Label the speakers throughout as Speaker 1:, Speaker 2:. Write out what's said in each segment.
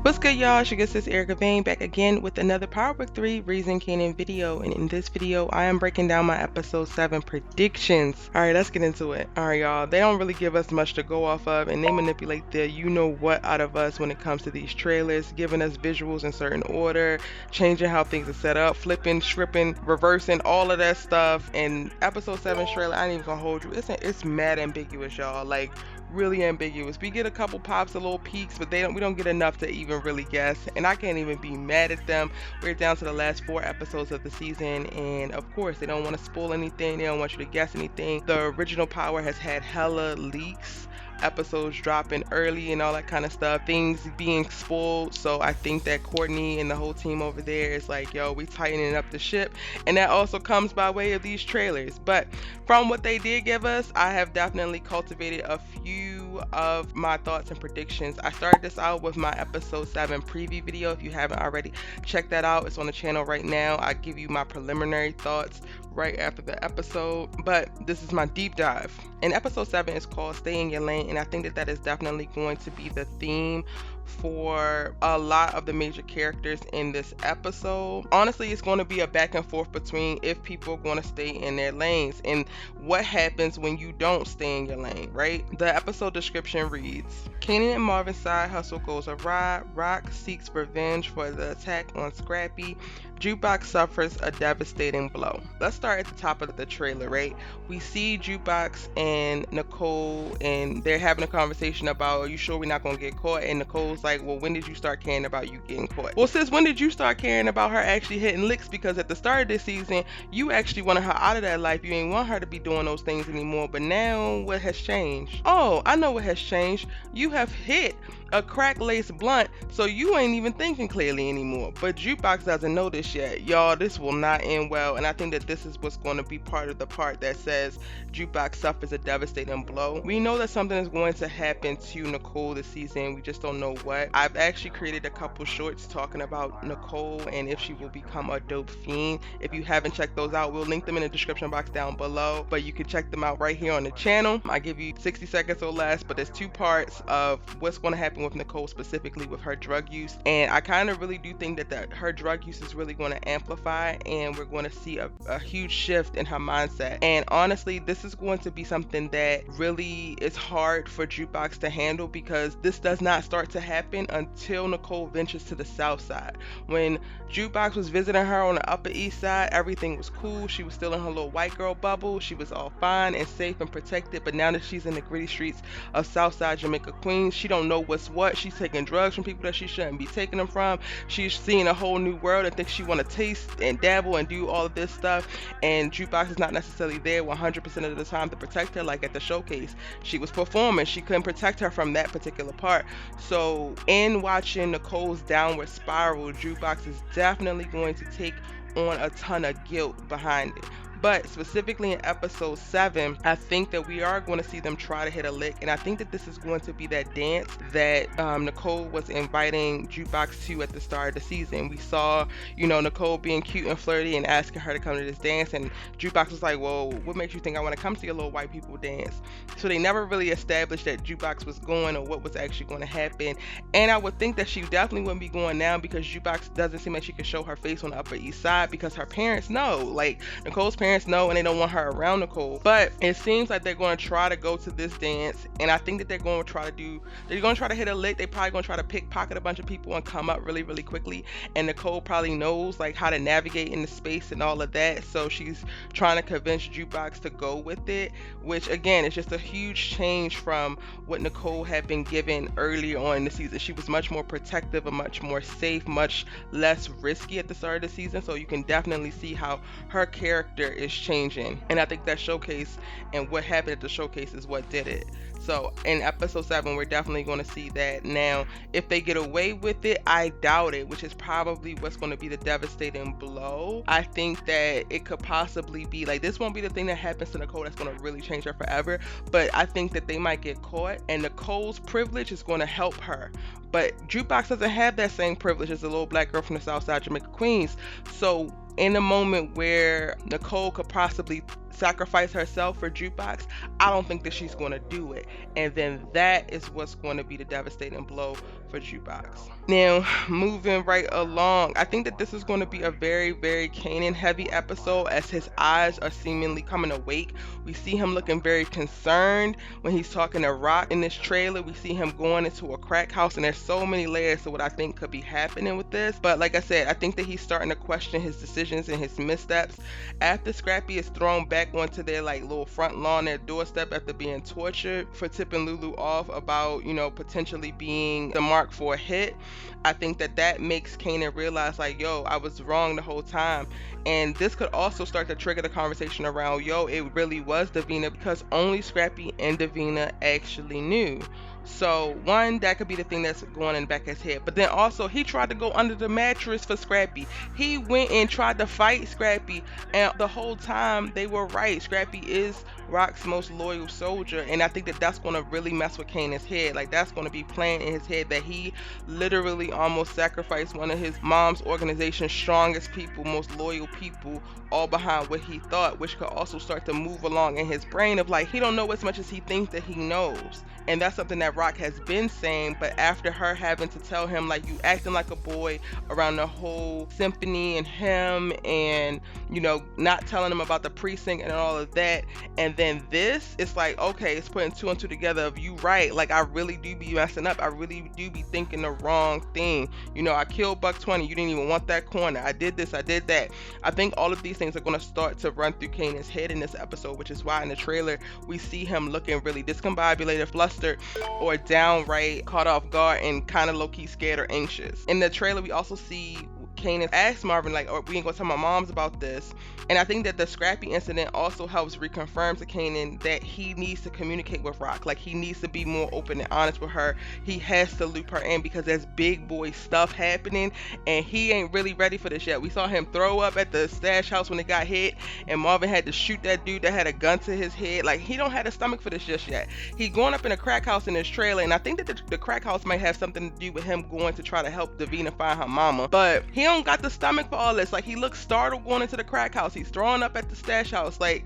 Speaker 1: What's good, y'all? It's your good sis Erica Vane back again with another Powerbook 3 Raising Kanan video. And in this video, I am breaking down my episode 7 predictions. Alright, let's get into it. Alright, y'all. They don't really give us much to go off of, and they manipulate the you know what out of us when it comes to these trailers, giving us visuals in certain order, changing how things are set up, flipping, stripping, reversing, all of that stuff. And episode 7 trailer, I ain't even gonna hold you. It's mad ambiguous, y'all. Like, really ambiguous. We get a couple pops, a little peeks, but we don't get enough to even really guess. And I can't even be mad at them. We're down to the last 4 episodes of the season, and of course they don't want to spoil anything. They don't want you to guess anything. The original Power has had hella leaks, episodes dropping early and all that kind of stuff, things being spoiled. So I think that Courtney and the whole team over there is like, yo, we tightening up the ship, and that also comes by way of these trailers. But from what they did give us, I have definitely cultivated a few of my thoughts and predictions. I started this out with my episode 7 preview video. If you haven't already, check that out. It's on the channel right now. I give you my preliminary thoughts right after the episode, but this is my deep dive. And episode 7 is called Stay in Your Lane, and I think that is definitely going to be the theme for a lot of the major characters in this episode. Honestly, it's going to be a back and forth between if people are going to stay in their lanes and what happens when you don't stay in your lane, right? The episode description reads, Kanan and Marvin's side hustle goes awry. Rock seeks revenge for the attack on Scrappy. Jukebox suffers a devastating blow. Let's start at the top of the trailer, right? We see Jukebox and Nicole, and they're having a conversation about, are you sure we're not going to get caught? And Nicole's like, well, when did you start caring about you getting caught? Well, sis, when did you start caring about her actually hitting licks? Because at the start of this season, you actually wanted her out of that life. You ain't want her to be doing those things anymore. But now, what has changed? Oh, I know what has changed. You have hit a crack-laced blunt, so you ain't even thinking clearly anymore. But Jukebox doesn't know this yet. Y'all, this will not end well, and I think that this is what's going to be part of the part that says Jukebox suffers a devastating blow. We know that something is going to happen to Nicole this season. We just don't know what. I've actually created a couple shorts talking about Nicole and if she will become a dope fiend. If you haven't checked those out, we'll link them in the description box down below, but you can check them out right here on the channel. I give you 60 seconds or less, but there's 2 parts of what's going to happen with Nicole, specifically with her drug use. And I kind of really do think that her drug use is really going to amplify, and we're going to see a huge shift in her mindset. And honestly, this is going to be something that really is hard for Jukebox to handle, because this does not start to happen until Nicole ventures to the south side. When Jukebox was visiting her on the Upper East Side, everything was cool. She was still in her little white girl bubble. She was all fine and safe and protected. But now that she's in the gritty streets of Southside Jamaica, Queens, she don't know what's what. She's taking drugs from people that she shouldn't be taking them from. She's seeing a whole new world and thinks she want to taste and dabble and do all of this stuff. And Jukebox is not necessarily there 100% of the time to protect her. Like at the showcase, she was performing. She couldn't protect her from that particular part. So in watching Nicole's downward spiral, Jukebox is definitely going to take on a ton of guilt behind it. But specifically in episode 7, I think that we are going to see them try to hit a lick, and I think that this is going to be that dance that Nicole was inviting Jukebox to at the start of the season. We saw, Nicole being cute and flirty and asking her to come to this dance, and Jukebox was like, well, what makes you think I want to come to your little white people dance? So they never really established that Jukebox was going or what was actually going to happen. And I would think that she definitely wouldn't be going now, because Jukebox doesn't seem like she could show her face on the Upper East Side, because her parents know. Like, Nicole's parents know, and they don't want her around Nicole. But it seems like they're going to try to go to this dance, and I think that they're going to try to hit a lick. They're probably going to try to pickpocket a bunch of people and come up really, really quickly. And Nicole probably knows like how to navigate in the space and all of that, so she's trying to convince Jukebox to go with it, which again is just a huge change from what Nicole had been given earlier on in the season. She was much more protective and much more safe, much less risky at the start of the season, so you can definitely see how her character is changing. And I think that showcase and what happened at the showcase is what did it. So in episode 7, we're definitely going to see that. Now, if they get away with it, I doubt it, which is probably what's going to be the devastating blow. I think that it could possibly be like, this won't be the thing that happens to Nicole that's going to really change her forever, but I think that they might get caught, and Nicole's privilege is going to help her. But Jukebox doesn't have that same privilege as a little black girl from the South Side Jamaica, Queens. So in a moment where Nicole could possibly sacrifice herself for Jukebox, I don't think that she's going to do it. And then that is what's going to be the devastating blow for Jukebox. Now, moving right along, I think that this is going to be a very, very Kanan heavy episode as his eyes are seemingly coming awake. We see him looking very concerned when he's talking to Rock in this trailer. We see him going into a crack house, and there's so many layers to what I think could be happening with this. But like I said, I think that he's starting to question his decisions and his missteps. After Scrappy is thrown back onto their like little front lawn, their doorstep, after being tortured for tipping Lulu off about, you know, potentially being the mark for a hit, I think that that makes Kanan realize like, yo, I was wrong the whole time. And this could also start to trigger the conversation around, yo, it really was Davina, because only Scrappy and Davina actually knew. So one, that could be the thing that's going in the back of his head. But then also, he tried to go under the mattress for Scrappy. He went and tried to fight Scrappy, and the whole time they were right. Scrappy is Rock's most loyal soldier, and I think that that's going to really mess with Kanan's head. Like, that's going to be playing in his head that he literally almost sacrificed one of his mom's organization's strongest people, most loyal people, all behind what he thought, which could also start to move along in his brain of like, he don't know as much as he thinks that he knows. And that's something that Rock has been saying, but after her having to tell him like, you acting like a boy around the whole symphony and him, and you know, not telling him about the precinct and all of that, and then this, it's like, okay, it's putting two and two together of, you right, like I really do be messing up, I really do be thinking the wrong thing, you know, I killed Buck 20, you didn't even want that corner, I did this, I did that. I think all of these things are going to start to run through Kanan's head in this episode, which is why in the trailer we see him looking really discombobulated, flustered, or downright caught off guard and kind of low-key scared or anxious. In the trailer we also see Kanan asked Marvin like, oh, we ain't gonna tell my moms about this. And I think that the Scrappy incident also helps reconfirm to Kanan that he needs to communicate with Rock. Like, he needs to be more open and honest with her. He has to loop her in because there's big boy stuff happening and he ain't really ready for this yet. We saw him throw up at the stash house when it got hit, and Marvin had to shoot that dude that had a gun to his head. Like, he don't have the stomach for this just yet. He going up in a crack house in his trailer, and I think that the crack house might have something to do with him going to try to help Davina find her mama. But he don't got the stomach for all this. Like, he looks startled going into the crack house. He's throwing up at the stash house. Like,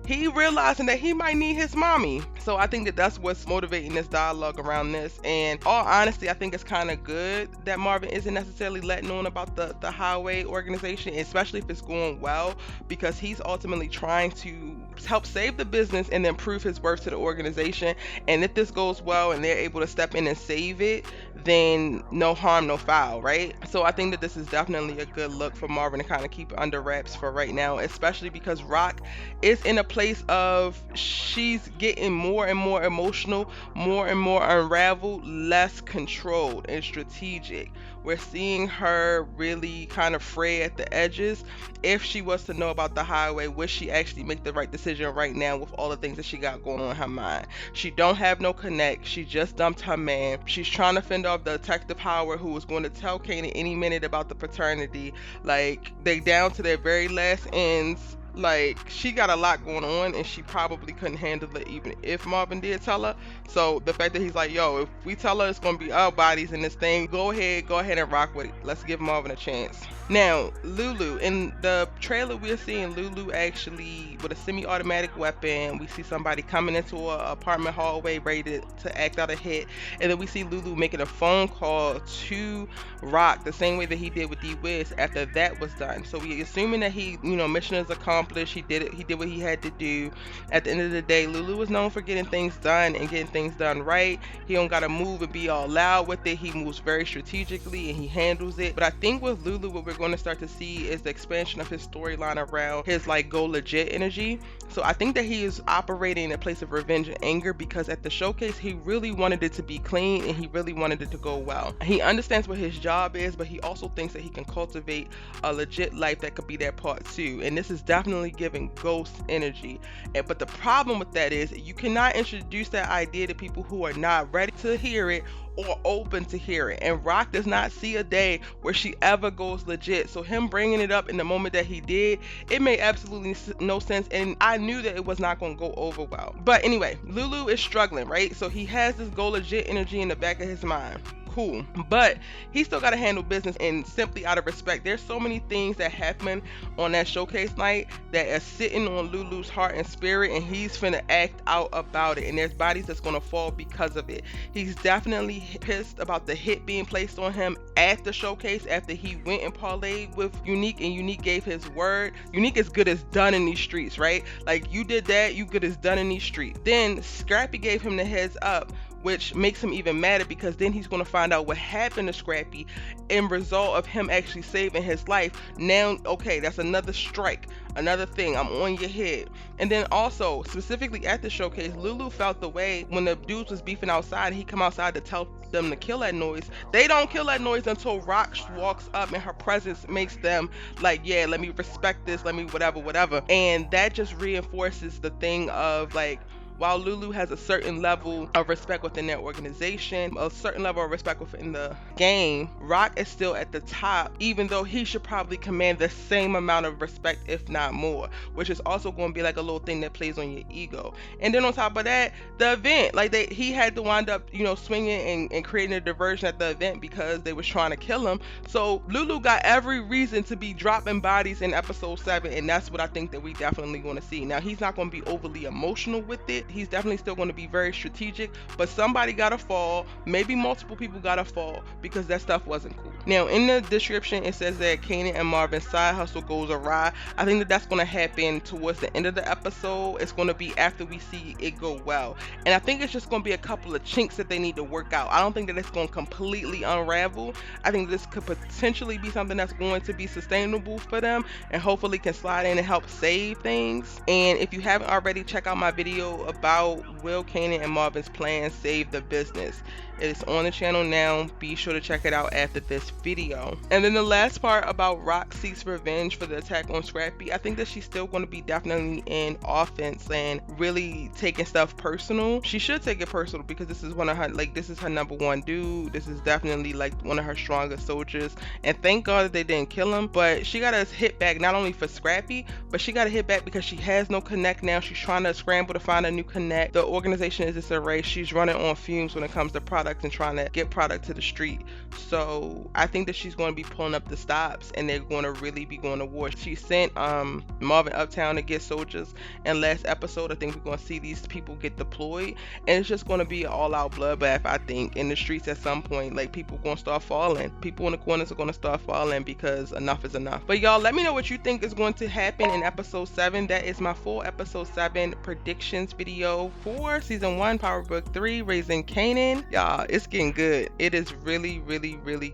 Speaker 1: he realizing that he might need his mommy. So I think that that's what's motivating this dialogue around this. And all honesty, I think it's kind of good that Marvin isn't necessarily letting on about the highway organization, especially if it's going well, because he's ultimately trying to help save the business and then prove his worth to the organization. And if this goes well and they're able to step in and save it, then no harm, no foul, right? So I think that this is definitely a good look for Marvin to kind of keep it under wraps for right now, especially because Rock is in a place of, she's getting more and more emotional, more and more unraveled, less controlled and strategic. We're seeing her really kind of fray at the edges. If she was to know about the highway, would she actually make the right decision right now with all the things that she got going on in her mind? She don't have no connect. She just dumped her man. She's trying to fend off the Detective Howard, who was going to tell Kanan any minute about the paternity. Like, they down to their very last ends. Like, she got a lot going on and she probably couldn't handle it even if Marvin did tell her. So the fact that he's like, yo, if we tell her it's gonna be our bodies in this thing, go ahead and rock with it. Let's give Marvin a chance. Now, Lulu, in the trailer we're seeing Lulu actually with a semi-automatic weapon. We see somebody coming into an apartment hallway ready to act out a hit, and then we see Lulu making a phone call to Rock the same way that he did with D-Wiz after that was done. So we assuming that he, you know, mission is accomplished. He did it. He did what he had to do. At the end of the day, Lulu was known for getting things done and getting things done right. He don't gotta move and be all loud with it. He moves very strategically and he handles it. But I think with Lulu, what we're going to start to see is the expansion of his storyline around his like go legit energy. So I think that he is operating in a place of revenge and anger, because at the showcase he really wanted it to be clean and he really wanted it to go well. He understands what his job is, but he also thinks that he can cultivate a legit life that could be that part too. And this is definitely giving ghost energy. But the problem with that is you cannot introduce that idea to people who are not ready to hear it or open to hear it. And Rock does not see a day where she ever goes legit. So him bringing it up in the moment that he did, it made absolutely no sense. And I knew that it was not going to go over well. But anyway, Lulu is struggling, right? So he has this go legit energy in the back of his mind. cool, but he still got to handle business, and simply out of respect, there's so many things that happen on that showcase night that are sitting on Lulu's heart and spirit, and he's finna act out about it, and there's bodies that's gonna fall because of it. He's definitely pissed about the hit being placed on him at the showcase after he went and parlayed with Unique, and Unique gave his word. Unique is good as done in these streets, right? Like, you did that, you good as done in these streets. Then Scrappy gave him the heads up, which makes him even madder, because then he's going to find out what happened to Scrappy in result of him actually saving his life. Now, okay, that's another strike, another thing. I'm on your head. And then also, specifically at the showcase, Lulu felt the way when the dudes was beefing outside. He come outside to tell them to kill that noise. They don't kill that noise until Rock walks up, and her presence makes them like, yeah, let me respect this, let me whatever. And that just reinforces the thing of like, while Lulu has a certain level of respect within their organization, a certain level of respect within the game, Rock is still at the top, even though he should probably command the same amount of respect, if not more, which is also going to be like a little thing that plays on your ego. And then on top of that, the event, like he had to wind up, you know, swinging and creating a diversion at the event because they was trying to kill him. So Lulu got every reason to be dropping bodies in episode 7, and that's what I think that we definitely going to see. Now, he's not going to be overly emotional with it. He's definitely still going to be very strategic, but somebody gotta fall, maybe multiple people gotta fall, because that stuff wasn't cool. Now, in the description, it says that Kanan and Marvin's side hustle goes awry. I think that that's going to happen towards the end of the episode. It's going to be after we see it go well, and I think it's just going to be a couple of chinks that they need to work out. I don't think that it's going to completely unravel. I think this could potentially be something that's going to be sustainable for them, and hopefully can slide in and help save things. And if you haven't already, check out my video about will Kanan and Marvin's plan save the business. It is on the channel now. Be sure to check it out after this video. And then the last part about Rock seeks revenge for the attack on Scrappy, I think that she's still going to be definitely in offense and really taking stuff personal. She should take it personal, because this is one of her, like, this is her number one dude. This is definitely like one of her strongest soldiers, and thank God that they didn't kill him. But she got to hit back, not only for Scrappy, but she got to hit back because she has no connect now. She's trying to scramble to find a new connect. The organization is disarray. She's running on fumes when it comes to product and trying to get product to the street. So I think that she's going to be pulling up the stops, and they're going to really be going to war. She sent Marvin uptown to get soldiers, and last episode I think we're going to see these people get deployed, and it's just going to be an all-out bloodbath, I think, in the streets at some point. Like, people going to start falling. People in the corners are going to start falling, because enough is enough. But y'all, let me know what you think is going to happen in episode 7. That is my full episode 7 predictions video for season 1 Powerbook 3 Raising Kanan. Y'all, it's getting good. It is really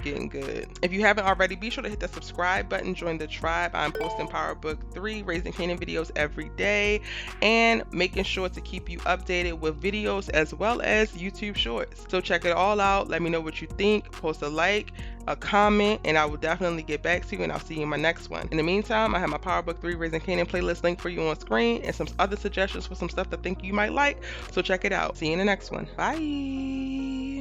Speaker 1: getting good. If you haven't already, be sure to hit the subscribe button, join the tribe. I'm posting Powerbook 3 Raising Kanan videos every day, and making sure to keep you updated with videos as well as YouTube shorts. So check it all out. Let me know what you think. Post a like, a comment, and I will definitely get back to you, and I'll see you in my next one. In the meantime, I have my Powerbook 3 Raising Kanan playlist link for you on screen, and some other suggestions for some stuff that I think you might like. So check it out. See you in the next one. Bye.